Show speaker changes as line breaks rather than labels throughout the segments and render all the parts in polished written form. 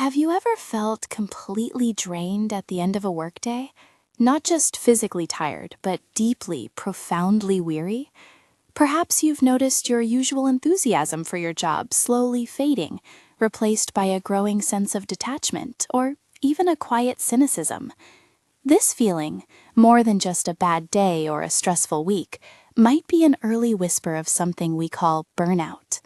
Have you ever felt completely drained at the end of a workday? Not just physically tired, but deeply, profoundly weary? Perhaps you've noticed your usual enthusiasm for your job slowly fading, replaced by a growing sense of detachment, or even a quiet cynicism. This feeling, more than just a bad day or a stressful week, might be an early whisper of something we call burnout.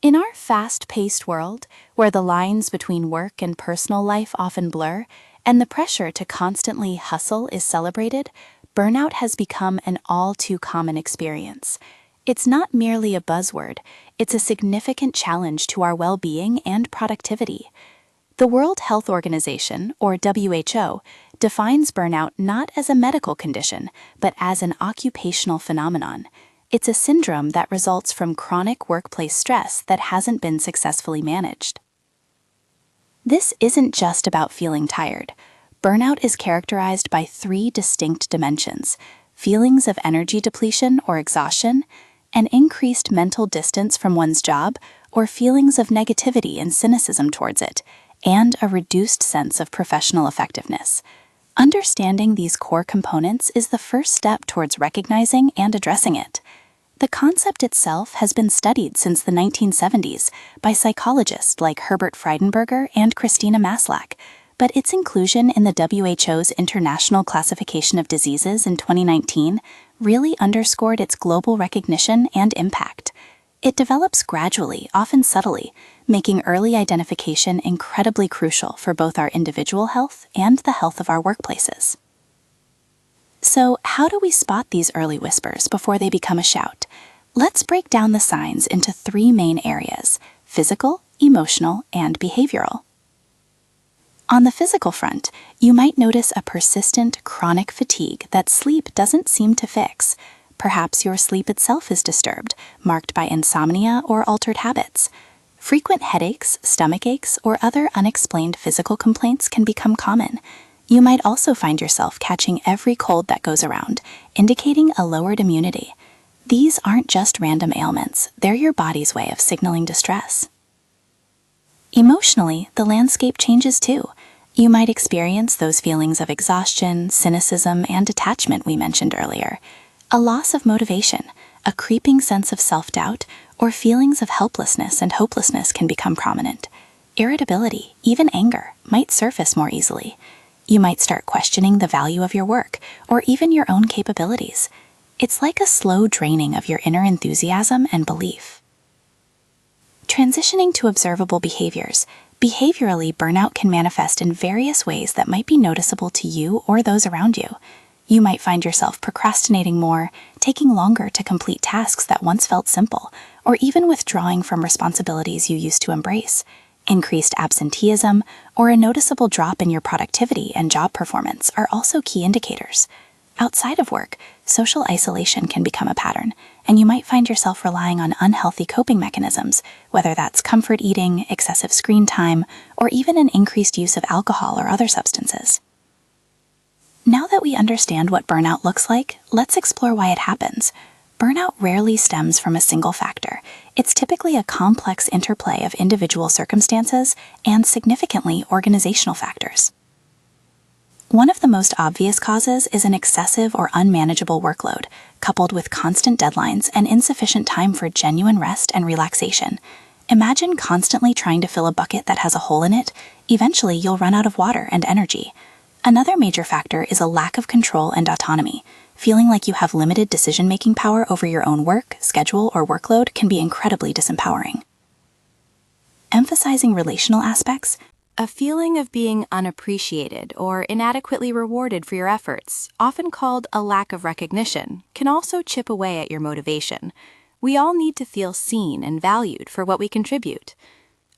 In our fast-paced world, where the lines between work and personal life often blur, and the pressure to constantly hustle is celebrated, burnout has become an all-too-common experience. It's not merely a buzzword, it's a significant challenge to our well-being and productivity. The World Health Organization, or WHO, defines burnout not as a medical condition, but as an occupational phenomenon. It's a syndrome that results from chronic workplace stress that hasn't been successfully managed. This isn't just about feeling tired. Burnout is characterized by three distinct dimensions: feelings of energy depletion or exhaustion, an increased mental distance from one's job, or feelings of negativity and cynicism towards it, and a reduced sense of professional effectiveness. Understanding these core components is the first step towards recognizing and addressing it. The concept itself has been studied since the 1970s by psychologists like Herbert Friedenberger and Christina Maslach, but its inclusion in the WHO's International Classification of Diseases in 2019 really underscored its global recognition and impact. It develops gradually, often subtly, making early identification incredibly crucial for both our individual health and the health of our workplaces. So, how do we spot these early whispers before they become a shout? Let's break down the signs into three main areas: physical, emotional, and behavioral. On the physical front, you might notice a persistent, chronic fatigue that sleep doesn't seem to fix. Perhaps your sleep itself is disturbed, marked by insomnia or altered habits. Frequent headaches, stomach aches, or other unexplained physical complaints can become common. You might also find yourself catching every cold that goes around, indicating a lowered immunity. These aren't just random ailments, they're your body's way of signaling distress. Emotionally, the landscape changes too. You might experience those feelings of exhaustion, cynicism, and detachment we mentioned earlier. A loss of motivation, a creeping sense of self-doubt, or feelings of helplessness and hopelessness can become prominent. Irritability, even anger, might surface more easily. You might start questioning the value of your work, or even your own capabilities. It's like a slow draining of your inner enthusiasm and belief. Transitioning to observable behaviors. Behaviorally, burnout can manifest in various ways that might be noticeable to you or those around you. You might find yourself procrastinating more, taking longer to complete tasks that once felt simple, or even withdrawing from responsibilities you used to embrace. Increased absenteeism, or a noticeable drop in your productivity and job performance are also key indicators. Outside of work, social isolation can become a pattern, and you might find yourself relying on unhealthy coping mechanisms, whether that's comfort eating, excessive screen time, or even an increased use of alcohol or other substances. Now that we understand what burnout looks like, let's explore why it happens. Burnout rarely stems from a single factor. It's typically a complex interplay of individual circumstances and, significantly, organizational factors. One of the most obvious causes is an excessive or unmanageable workload, coupled with constant deadlines and insufficient time for genuine rest and relaxation. Imagine constantly trying to fill a bucket that has a hole in it. Eventually, you'll run out of water and energy. Another major factor is a lack of control and autonomy. Feeling like you have limited decision-making power over your own work, schedule, or workload can be incredibly disempowering. Emphasizing relational aspects, a feeling of being unappreciated or inadequately rewarded for your efforts, often called a lack of recognition, can also chip away at your motivation. We all need to feel seen and valued for what we contribute.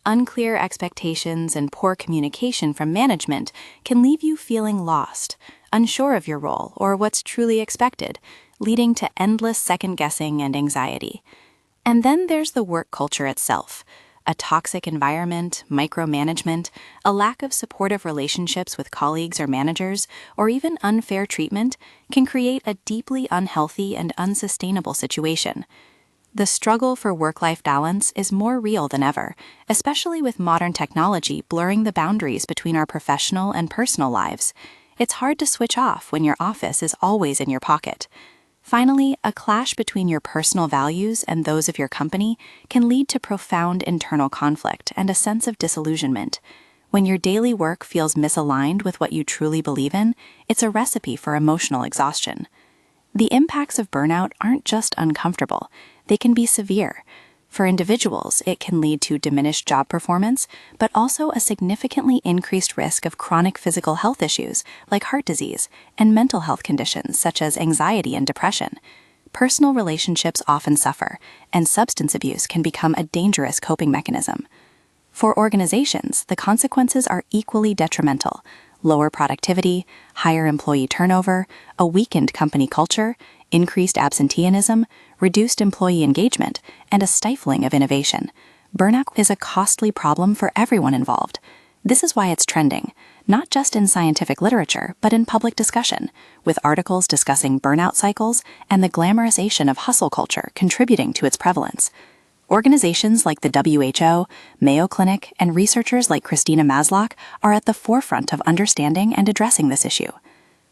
Unclear expectations and poor communication from management can leave you feeling lost, unsure of your role or what's truly expected, leading to endless second-guessing and anxiety. And then there's the work culture itself. A toxic environment, micromanagement, a lack of supportive relationships with colleagues or managers, or even unfair treatment can create a deeply unhealthy and unsustainable situation. the struggle for work-life balance is more real than ever, especially with modern technology blurring the boundaries between our professional and personal lives. It's hard to switch off when your office is always in your pocket. Finally, a clash between your personal values and those of your company can lead to profound internal conflict and a sense of disillusionment. When your daily work feels misaligned with what you truly believe in, it's a recipe for emotional exhaustion. The impacts of burnout aren't just uncomfortable, they can be severe. For individuals, it can lead to diminished job performance, but also a significantly increased risk of chronic physical health issues like heart disease and mental health conditions such as anxiety and depression. Personal relationships often suffer, and substance abuse can become a dangerous coping mechanism. For organizations, the consequences are equally detrimental: lower productivity, higher employee turnover, a weakened company culture, increased absenteeism, reduced employee engagement, and a stifling of innovation. Burnout is a costly problem for everyone involved. This is why it's trending, not just in scientific literature, but in public discussion, with articles discussing burnout cycles and the glamorization of hustle culture contributing to its prevalence. Organizations like the WHO, Mayo Clinic, and researchers like Christina Masloch are at the forefront of understanding and addressing this issue.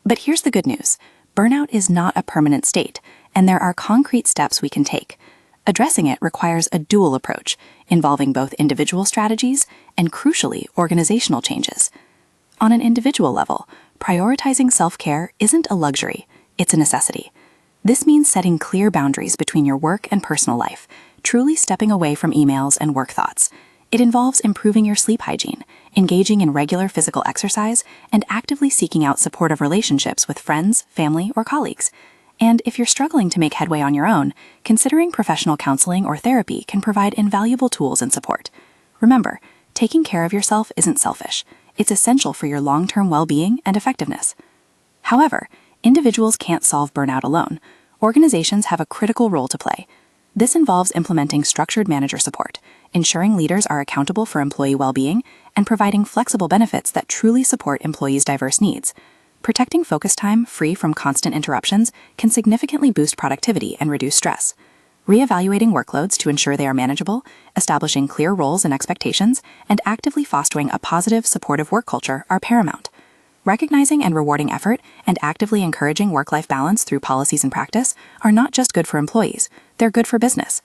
But here's the good news. Burnout is not a permanent state, and there are concrete steps we can take. Addressing it requires a dual approach, involving both individual strategies and, crucially, organizational changes. On an individual level, prioritizing self-care isn't a luxury, it's a necessity. This means setting clear boundaries between your work and personal life, truly stepping away from emails and work thoughts. It involves improving your sleep hygiene, engaging in regular physical exercise, and actively seeking out supportive relationships with friends, family, or colleagues. And if you're struggling to make headway on your own, considering professional counseling or therapy can provide invaluable tools and support. Remember, taking care of yourself isn't selfish. It's essential for your long-term well-being and effectiveness. However, individuals can't solve burnout alone. Organizations have a critical role to play. This involves implementing structured manager support, ensuring leaders are accountable for employee well-being, and providing flexible benefits that truly support employees' diverse needs. Protecting focus time free from constant interruptions can significantly boost productivity and reduce stress. Reevaluating workloads to ensure they are manageable, establishing clear roles and expectations, and actively fostering a positive, supportive work culture are paramount. Recognizing and rewarding effort and actively encouraging work-life balance through policies and practice are not just good for employees, they're good for business.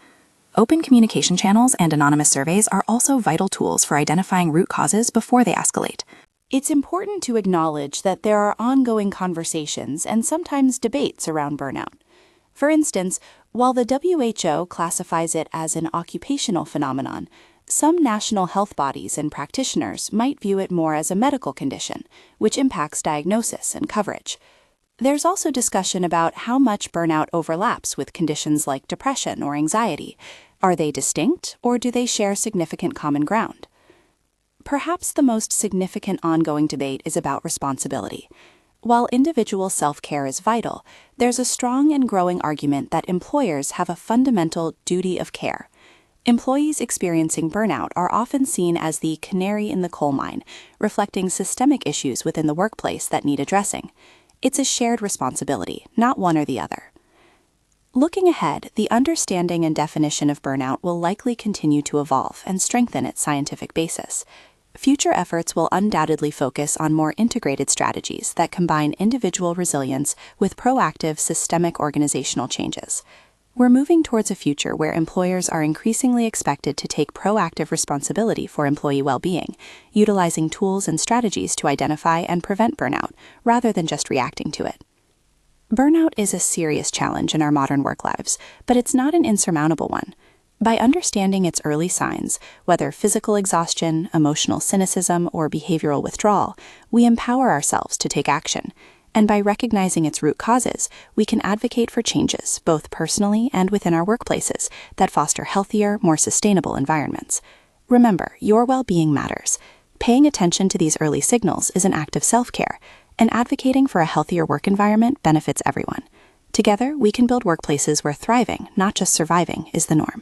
Open communication channels and anonymous surveys are also vital tools for identifying root causes before they escalate. It's important to acknowledge that there are ongoing conversations and sometimes debates around burnout. For instance, while the WHO classifies it as an occupational phenomenon, some national health bodies and practitioners might view it more as a medical condition, which impacts diagnosis and coverage. There's also discussion about how much burnout overlaps with conditions like depression or anxiety. Are they distinct, or do they share significant common ground? Perhaps the most significant ongoing debate is about responsibility. While individual self-care is vital, there's a strong and growing argument that employers have a fundamental duty of care. Employees experiencing burnout are often seen as the canary in the coal mine, reflecting systemic issues within the workplace that need addressing. It's a shared responsibility, not one or the other. Looking ahead, the understanding and definition of burnout will likely continue to evolve and strengthen its scientific basis. Future efforts will undoubtedly focus on more integrated strategies that combine individual resilience with proactive systemic organizational changes. We're moving towards a future where employers are increasingly expected to take proactive responsibility for employee well-being, utilizing tools and strategies to identify and prevent burnout, rather than just reacting to it. Burnout is a serious challenge in our modern work lives, but it's not an insurmountable one. By understanding its early signs, whether physical exhaustion, emotional cynicism, or behavioral withdrawal, we empower ourselves to take action. And by recognizing its root causes, we can advocate for changes, both personally and within our workplaces, that foster healthier, more sustainable environments. Remember, your well-being matters. Paying attention to these early signals is an act of self-care, and advocating for a healthier work environment benefits everyone. Together, we can build workplaces where thriving, not just surviving, is the norm.